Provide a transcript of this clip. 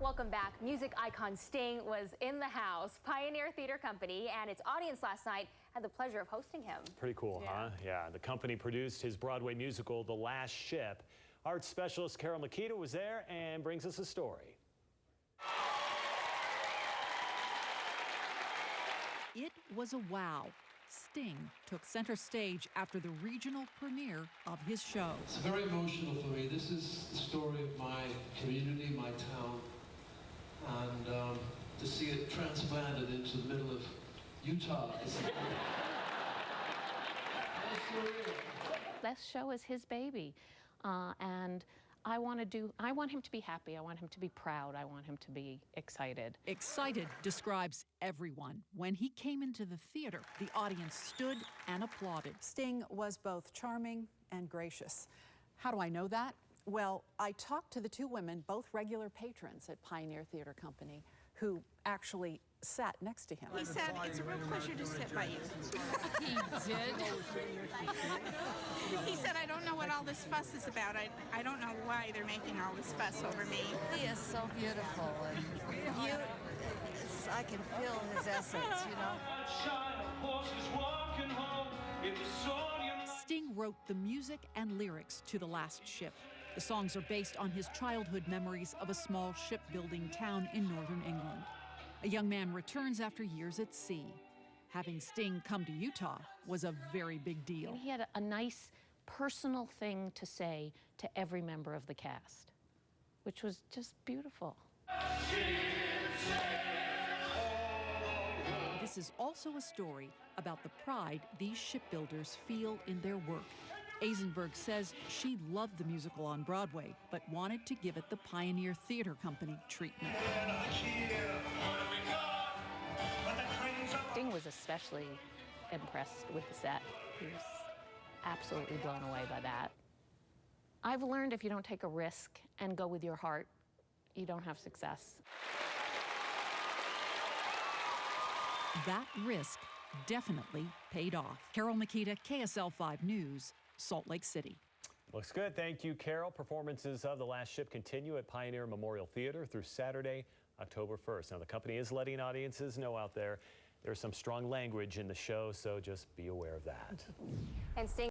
Welcome back. Music icon Sting was in the house. Pioneer Theater Company and its audience last night had the pleasure of hosting him. Pretty cool, huh? Yeah, the company produced his Broadway musical, The Last Ship. Art specialist Carole Mikita was there and brings us a story. It was a wow. Sting took center stage after the regional premiere of his show. It's very emotional for me. This is the story of my community, my town, and to see it transplanted into the middle of Utah. That show is his baby, and I want him to be happy. I want him to be proud. I want him to be excited. Excited describes everyone. When he came into the theater, the audience stood and applauded. Sting was both charming and gracious. How do I know that? Well, I talked to the two women, both regular patrons at Pioneer Theater Company, who actually sat next to him. He said, "It's a real pleasure to sit by you." He did? He said, "I don't know what all this fuss is about. I don't know why they're making all this fuss over me." He is so beautiful, and I can feel his essence, you know. Sting wrote the music and lyrics to The Last Ship. The songs are based on his childhood memories of a small shipbuilding town in northern England. A young man returns after years at sea. Having Sting come to Utah was a very big deal. And he had a nice personal thing to say to every member of the cast, which was just beautiful. This is also a story about the pride these shipbuilders feel in their work. Eisenberg says she loved the musical on Broadway, but wanted to give it the Pioneer Theater Company treatment. Sting was especially impressed with the set. He was absolutely blown away by that. I've learned if you don't take a risk and go with your heart, you don't have success. That risk definitely paid off. Carole Mikita, KSL 5 News, Salt Lake City. Looks good. Thank you, Carole. Performances of The Last Ship continue at Pioneer Memorial Theater through Saturday, October 1st. Now, the company is letting audiences know out there there's some strong language in the show, so just be aware of that. And Sting